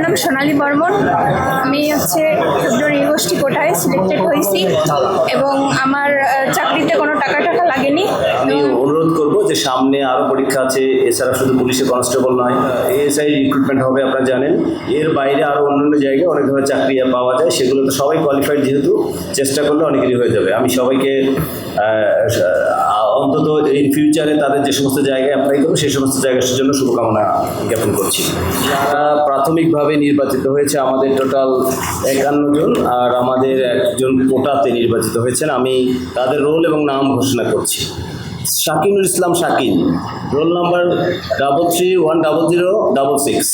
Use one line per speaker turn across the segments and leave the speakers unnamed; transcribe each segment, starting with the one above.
নাম সোনালী বর্মন। আমি নৃগোষ্ঠী কোটায় সিলেক্টেড হয়েছি এবং আমার চাকরিতে কোনো টাকা লাগেনি।
আমি অনুরোধ করব যে সামনে আরও পরীক্ষা আছে, এছাড়া শুধু পুলিশে কনস্টেবল নয়, এএসআই রিক্রুটমেন্ট হবে আপনারা জানেন। এর বাইরে আরও অন্যান্য জায়গায় অনেক ধরনের চাকরি পাওয়া যায়, সেগুলো তো সবাই কোয়ালিফাইড, যেহেতু চেষ্টা করলে অনেকেরই হয়ে যাবে। আমি সবাইকে অন্তত ইন ফিউচারে তাদের যে সমস্ত জায়গায় অ্যাপ্লাই করবে সেই সমস্ত জায়গার জন্য শুভকামনা জ্ঞাপন করছি। যারা প্রাথমিকভাবে নির্বাচিত হয়েছে আমাদের টোটাল 51 জন, আর আমাদের একজন কোটাতে নির্বাচিত হয়েছেন। আমি তাদের রোল এবং নাম ঘোষণা করছি। শাকিনুল ইসলাম শাকিন, রোল নাম্বার 33100666।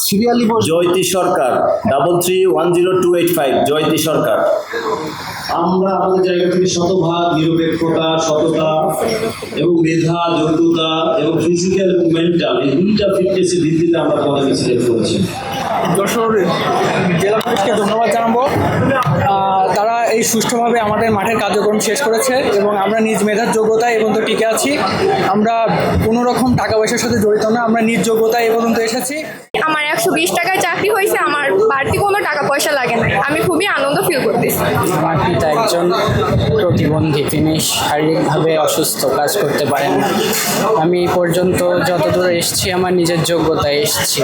সিরিয়ালি
জয়তী সরকার 331025, জয়তী সরকার।
আমরা আমাদের জায়গা থেকে শতভাগ নিরপেক্ষতা, সততা এবং মেধা, যোগ্যতা এবং ফিজিক্যাল এবং মেন্টাল এই দুইটা ফিটনেসের ভিত্তিতে আমরা পদকে সিলেক্ট করেছি।
যশোর জেলা পুলিশকে ধন্যবাদ জানাবো। তারা এই সুষ্ঠুভাবে আমাদের মাঠের কার্যক্রম শেষ করেছে এবং আমরা নিজ মেধার যোগ্যতায় এ পর্যন্ত টিকে আছি। আমরা কোনো রকম টাকা পয়সার সাথে জড়িত না, আমরা নিজ যোগ্যতায় এ পর্যন্ত এসেছি।
আমার 120 টাকায় চাকরি হয়েছে, আমার বাড়তি কোনো টাকা পয়সা লাগে না। আমি খুবই আনন্দ ফিল করতেছি।
আমার পিতা একজন প্রতিবন্ধী, তিনি শারীরিকভাবে অসুস্থ, কাজ করতে পারেন না। আমি এই পর্যন্ত যতদূর এসেছি আমার নিজের যোগ্যতায় এসেছি।